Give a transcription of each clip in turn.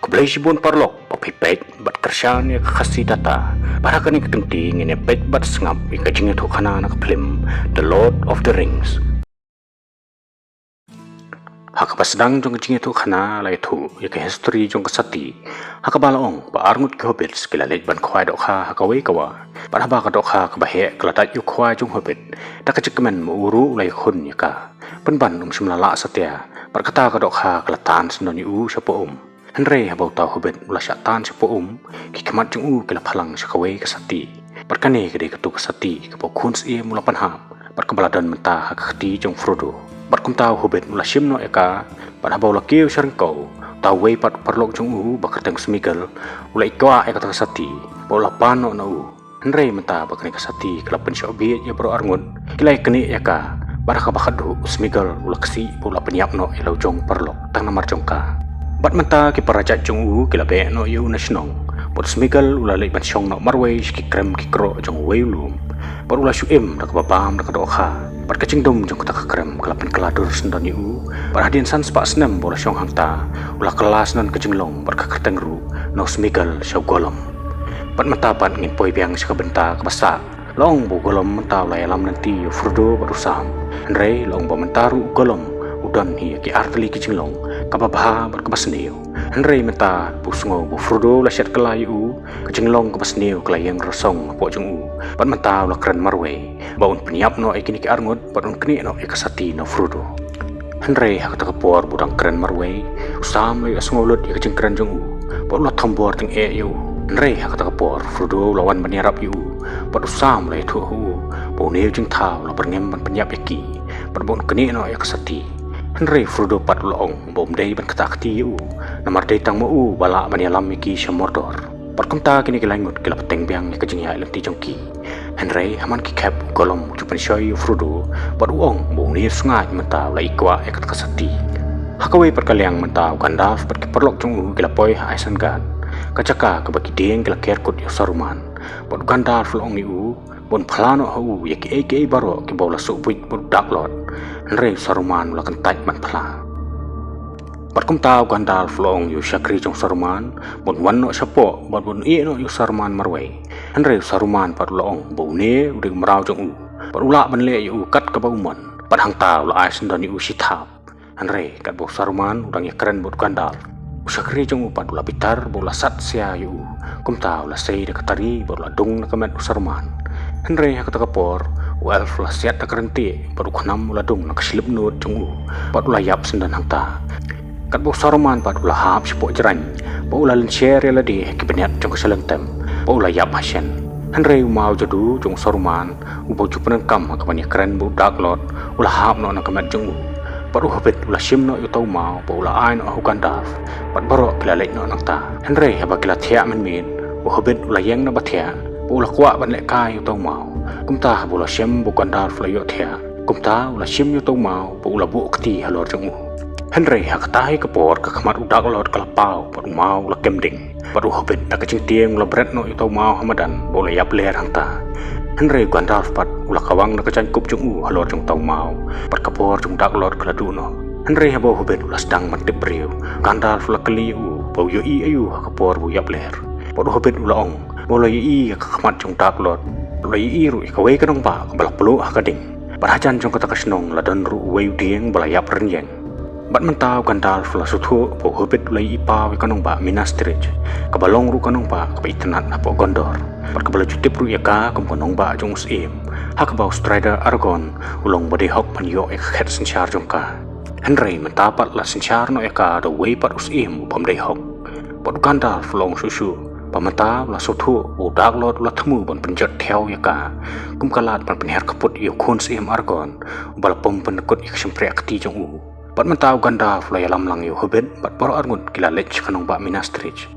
Keblejibun parlok papipet bat kersyan ya kasih data para kani ketingting ini pet bat sengap ika jingit hukana nak film The Lord of the Rings. Haka pasdang jong jingit hukana lai tu ya ke history jong kesati haka balaong ba arngut ke hobbits kila lej ban khwai dok ha haka wei kawa para ba ka dok ha ka bahe kelatat yu khwai jong hobbit tak kecikemen muuru lai khun ya ka penban semlala satya berkata ka dok ha kelatan senon yu sapa Henry habau tahu hobbit ulah syatan siapa ki kemat jung kila phalang syakawai kesati perkane kede ketu kesati ke pokun sie mula panhap perkebaladan mentah hak khati jung Frodo berkum tahu hobbit ulah simno eka pada habau lakiu syarengkau tahu wei pat perlok jung bakateng semigal ulah ikwa eka kesati bola pano na Henry mentah bakane kesati kala pensyobi ya bro arngun kila kene eka baraka bakadu semigal ulah kesi bola penyiapno elau jong perlok tang namar jongka Bat menta ki paraja jong kila be no yu nasionong bot smigal ula lek bat syong no marway ki krem ki kro jong weilum bot ula syuim dak babam dak doha bat kacing dom jong tak krem kelapan keladur sendan yu bat hadin san spa snem bola syong hangta ula kelas nan kacing long bat kakateng ru no smigal syaw golom bat menta bat ngin poi biang syaka benta kebasa long bu golom menta ula alam nanti yu Frodo bat usam Henry long bo mentaru golom udan hi ki arteli ki jinglong kababha berkebasneu Henry meta pusngo bu Frodo la syat kelayu ke jinglong kebasneu kelayang rosong po jung pat meta la keren marwe baun penyiap no ikini ki arngut patun keni no ikasati no Frodo Henry hak takapor budang keren marwe usam le asngolot ya jing keren jung pot la thambor ting yu Henry hak takapor Frodo lawan baniarap yu pat usam le thu bo neu jing thau la berngem ban penyiap iki pat bon keni no ikasati Henry Frodo pat ulong bom dei ban katakti u namar dei tang mo bala ban yalam iki Mordor perkumta kini kilangut kila peteng biang ke jingya lenti jongki Henry haman ki kap golom jupan shoy Frodo pat uong bo ni sungai menta la ikwa ekat kasati hakawai perkaliang menta Gandalf pat ki perlok jong kila poi Isengard kacaka ke bagi deng kila kerkut yo Saruman pat Gandalf long ni bon plano hu yaki aka baro ki bola subuit bud daklot Henry Saruman la kan taj man pla patkum tau Gandalf long yu syakri jong Saruman bon wan no syapo bon i no yu Saruman marwai Henry Saruman pat long bo ne udah merau jong pat ula ban le yu kat ka bauman pat hang tau la ais dan yu sithap Henry kat bo Saruman udang ya keren bud Gandalf syakri jong pat ula bitar bola sat sia yu kum tau la sei de katari bola dung na kamet Saruman Henry hak takapor elf la siat tak renti baru khanam ula dung nak silip nut jung pat ula yap sendan hangta kat bo Saruman pat ula hap sipo jeran bo ula len share la di ki benyat jong keselentem bo ula yap hasyen Henry mau jadu jong Saruman bo jupan kam ka banyak keren bo daklot ula hap no nak kamet jung pat hobbit ula sim no yu tau mau bo ula ain no Gandalf pat baro kila lek no nangta Henry haba kila thia men min bo hobbit ula yeng na bathia ula kwa ban le kai tau mau kumta bula syem bu Gandalf la yo thia kumta ula syem yo tau mau bu ula bu kti halor jong Henry hak tai kapor ka khamat udak lor kalapau par mau la kemding paru hobbit tak kecing tieng ula bret no yo tau mau hamadan bu la yap ler hangta Henry Gandalf pat ula kawang na kacan kup jong halor jong tau mau par kapor jong dak lor kladu no Henry habo hobbit ula sedang mantip beriu Gandalf la keli bu yo i ayu kapor bu yap ler paru hobbit ula ong bola i ka khamat jong dak lor ula i ru ka wei kanong ba balak pelu hakading barhajan jong kata kasnong la dan ru wei dieng bala yap renyeng bat mentau Gandalf la suthu bo hobbit ula i pa we kanong ba Minas Tirith ka balong ru kanong ba ka itnat apo Gondor par ka bala jutip ru ya ka kom kanong ba jong sim hak ba Strider Aragorn ulong bade hok pan yo ek khet senchar jong ka Henry mentapat la senchar no ya ka do wei pat usim bom dei hok bot Gandalf long susu pamata la sothu udak lot la thmu bon penjat theo ya ka kum kalat pan penher kaput yu khun sim Aragorn bal pom penekut ik sempre akti jong pat mentau Gandalf la yalam lang yu hobbit pat por arngut kila lech kanong ba Minas Tirith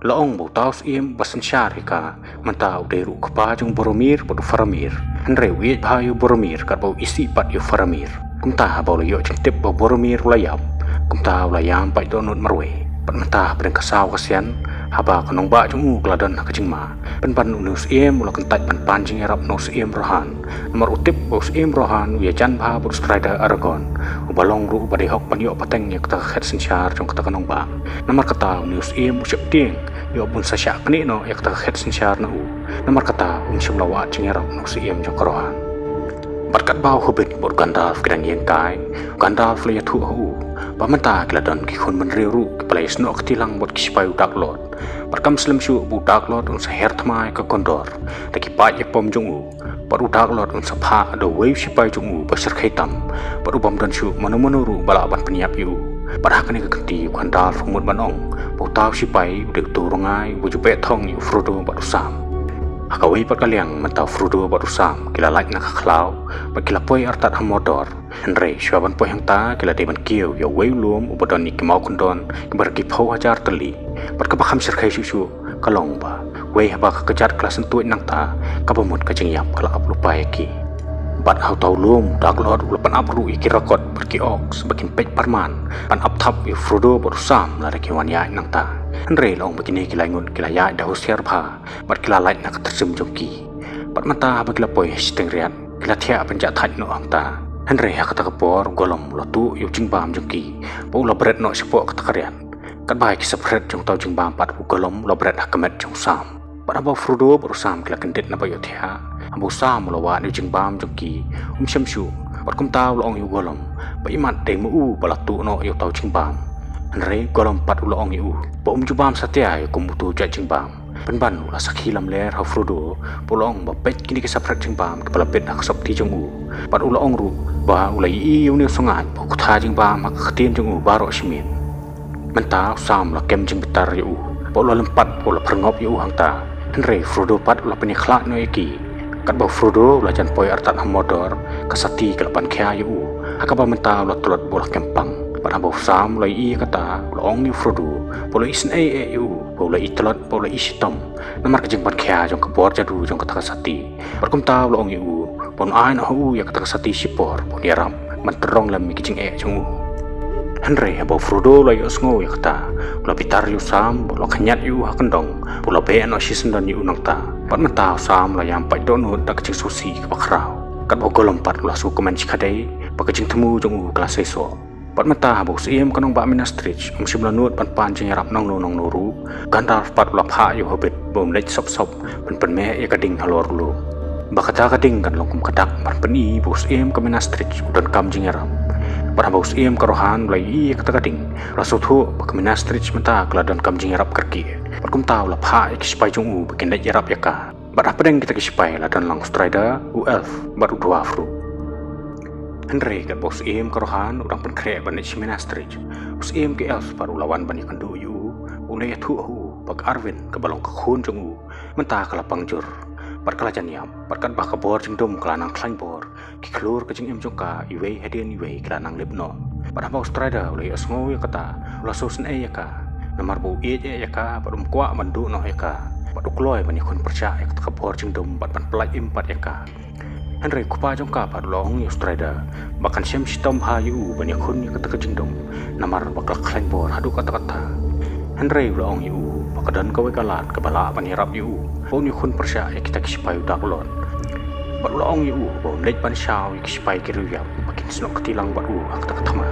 laong bo taus im basen syar ka mentau deru kapa jong Boromir pat Faramir Henry wi bha yu Boromir kat bo isi pat yu Faramir kumta ba lo yo cintip bo Boromir la yap kumta la yam pa donut marwe pat mentah pedeng kasau kasian haba kanong ba jung kladan hakajing ma ban nus em ula kentaj pan jing erap nus em rohan nomor utip us em rohan ya jan ba bur strider aragon ubalong ru bade hok pan yo pateng yak ta khat sinchar jong kata kanong ba nomor kata nus em usep ting yo bun sa syak ni no yak ta khat sinchar na u nomor kata shum lawa jing erap nus em jong rohan berkat bau hobbit bor Gandalf kedang yen kai Gandalf le thu hu pamanta kladan ki khon man reru ki place no ktilang bot ki spai Dark Lord berkam slam shu bu Dark Lord un seher thmai ka kondor taki pa ye pom jung u baru Dark Lord un sapha do wave spai jung u basar khaitam baru bam dan shu manu bala ban peniap yu parah kani ka kti Gandalf mut banong bu taw spai de tu rongai bu jupe thong yu Frodo baru sam Hakawai pakaliang mentau Frodo baru sam kila like nak khlau pakila poi artat hamodor Henry syaban poi hang ta kila deban kieu ya wei lum ubadon ni kemau kondon kebar ki phau hajar teli berkebaham serkai susu kalong ba wei haba kejar kelas entuit nang ta kabamut kajingyap kala ap lupa ki bat hau tau lum Dark Lord ulapan abru iki rakot berki ox bakin pej parman pan ap thap ya Frodo baru sam la ki wanya nang ta Henry long begini kila ingun kila ya dah usiar pha bat kila light nak tersem jongki bat mata bagila poi steng riat kila thia penjat thaj no angta Henry ha kata kapor golom lotu yu jingbam jongki po la bret no sepo kata karian kat bai ki sepret jong tau jingbam pat golom la bret ha kemet jong sam bat aba Frodo baru sam kila kendit na bayo thia ambo sam lawa yu jingbam jongki shamshu bat kum tau long yu golom ba imat te mu balatu no yu tau jingbam Henry golom pat ulong yu po jubam satya yu kumutu ja jingbam penban ula sakhi lam ler ha Frodo polong ba pet kini ke saprat jingbam kepala pet nak sop ti jong u pat ulong ru ba ulai i yu ne songat po kutha jingbam mak khtien jong u baro shmin menta sam la kem jing bitar yu po lo lempat po la prngop yu hangta Henry Frodo pat ula peni khlak no iki kat ba Frodo ula jan poi artat hamodor kasati kelapan khya yu hakaba menta ula tolot bola kempang pada bau sam lai i kata long yu Frodo polo isen yu polo itelot polo isitom namar kejeng pat khya jong kebor jadu jong kata kasati berkum taw long yu pon ain hu ya kata kasati sipor pon yaram menterong lam kejeng jong Henry bau Frodo lai osngo ya kata polo pitar yu sam polo khanyat yu hakendong polo be no sisen dan yu nangta pat mata sam la yam pai dono dak kejeng susi kebakrau kat bau lompat la su komen chikadai pakejeng temu jong kelas eso pat mata bau siem kanong ba Minastrich simlanut pan jing rap nong nuru Gandalf pat ula pha yu hobbit bom lech sop pen me ya kading halor lu bakata kading kan longkum kadak ban peni bau siem ke Minastrich udan kam jing rap pat bau siem karohan lai i kata kading rasuthu ke Minastrich mata keladan kam jing rap kerki pat kum taw la pha ik spai jung u bakin lech rap ya ka bat apa deng kita kispai ladan lang strider u elf baru dua fru Henry kat bos em karohan urang pen krek ban Minastrich bos em ke elf baru lawan ban kandu yu ulai thu hu bak Arwen ke balong ke khun jong u menta kala pangjur par kala janiam par kan bah ke bor jing dom kala nang klain bor ki klur ke jing em jong ka iwe hedien iwe kala nang lebno par bos strider ulai asngo ya kata ula sosen ya ka namar bu ya ka barum kwa mandu no ya ka padu kloy ban kon percaya ya ke bor jing dom bat ban pelai empat ya ka Henry kupa jong ka par long yu strider bakan siam sitom ha yu ban yakun ya kata kejingdom namar bakal klain bor hadu kata Henry long yu bakadan kawe kalat kebala ban hirap yu pon yakun persya ya kita kispai Dark Lord par long yu bon lej ban shaw ya kispai kiruyap makin snok ketilang baru kata ketama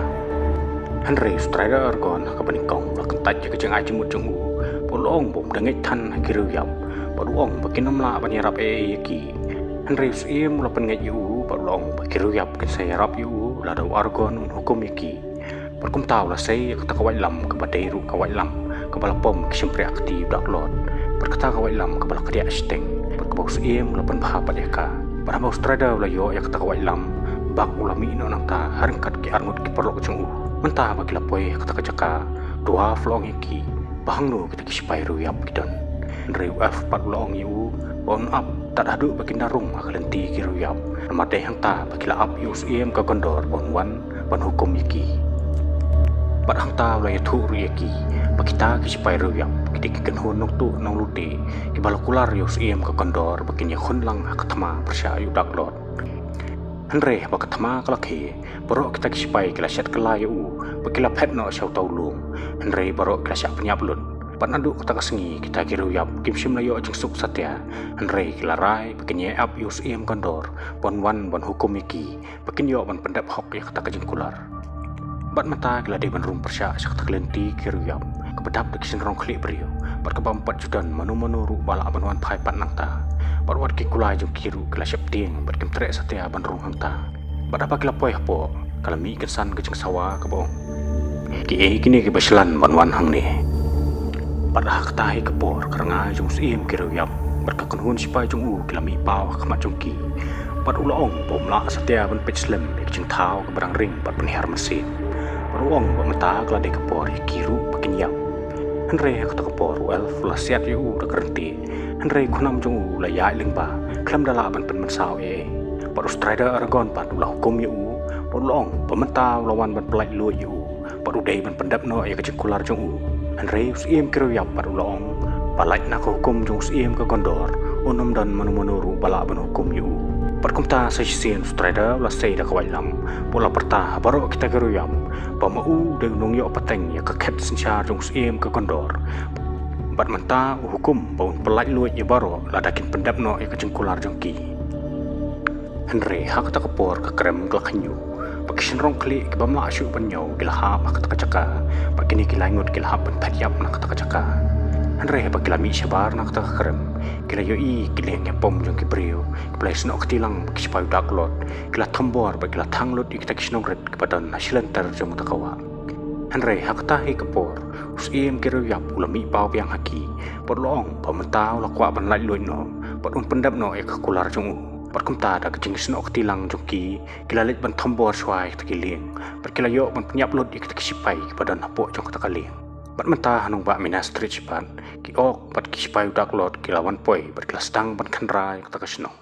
Henry strider argon kabanikong lakan taj ya kejeng ajimut jong u polong bom dengit tan kiruyap baru ong bakin namla ban hirap ki Henry siem la penget yu balong bakiruyap ke saya rap yu la da argon hukum iki perkum taw la sei kata kawai lam ke badai ru kawai lam ke balapom ke simpre aktif Dark Lord berkata kawai lam ke balak dia steng berkebau siem la pen bahapat ya ka pada bau strada la yo ya kata kawai lam bak ulami no nang ta harengkat ke arnut ke perlo ke jung mentah bagi lapoi kata kajaka dua flong iki bahang no kita kispai ru yap kidon Henry f pat long yu on up tak adu bagi narung akalenti kiruyap namate hang ta bagi la up use em ka gondor on wan ban hukum iki pat hang ta la yathu riyaki bagi ta ki sipai ruyap ki ken hon nok tu nong lute ki balakular use em ka gondor bagi nya khun lang hakatma persya yu Dark Lord Henry bakatma kalaki borok kita ki sipai kila syat kala yu bagi la phet no syau taulung Henry borok kila syak penyap lun Pat naduk kata kasengi kita kiruyap kim sim layo jeng suk satya Henry kilarai pakin ye up yus iem kondor bon wan bon hukum iki pakin yo bon pendap hok ya kata kajeng kular. Bat mata gila de ban rum persya sak tak lenti kiruyap kebedap de kisin rong klik beriu bat kebampat judan manu ru bala ban wan phai pat nang ta bat wat ki kulai jeng kiru kila syap tieng bat kim trek satya ban rum hang ta bat apa kila poy po kala mi kensan kejeng sawa kebong ki kini ke baslan ban wan hang ni. Pada ketahi kepor kerana jung sim kiruyap berkakan hun sipai jung kilami pau kamat jung ki pat ulong pomla satya ban pechlem jung thau ke barang ring pat penihar mesin paruong ba mata klade kepor kiru pakin yap Henry kata kepor elf lasiat yu da kerenti Henry kunam jung laya lingba klam dala ban pen mensau pat strider aragon pat ulah hukum yu ulong pementa lawan ban pelai lu yu pat udai ban pendap no ya kecing kular jung Henry usiem kiruyap par ulong balai nak hukum jung usiem ke gondor unum dan manu-manuru bala ban hukum yu perkumta sesien strider la sei da kawailam pola perta baru kita kiruyap pamau de nung yo pateng ya keket sencar jung usiem ke gondor bat menta hukum baun pelai luit ya baru la dakin pendap no ya kecengkular jongki Henry hak tak kepor ke krem kelakhanyu Pakisin rong klik kibam la asyuk penyo gilahap nak kata-kata pakini kilangut gilahap pen padiap nak kata-kata Henry pak kilami syabar nak kata-kata kila yoi kileng pom jong kibriu kila snok ketilang kispayu daklot kila tambor bak kila tanglot kita kisnong red kepada nasilantar jong takawa Henry hak tahi kepor usim kiruyap ulami pau piang haki podlong pamentau lakwa ban lai luino podun pendap no ek kular jong perkumta da kecing snok tilang jongki kilalit ban tambor swai tekiling perkila yo ban penyap lot ik tekisipai kepada napok jong takaling bat menta hanung ba minas street ban ki ok bat kisipai dak lot kilawan poi berkelas tang ban khandra ik takasno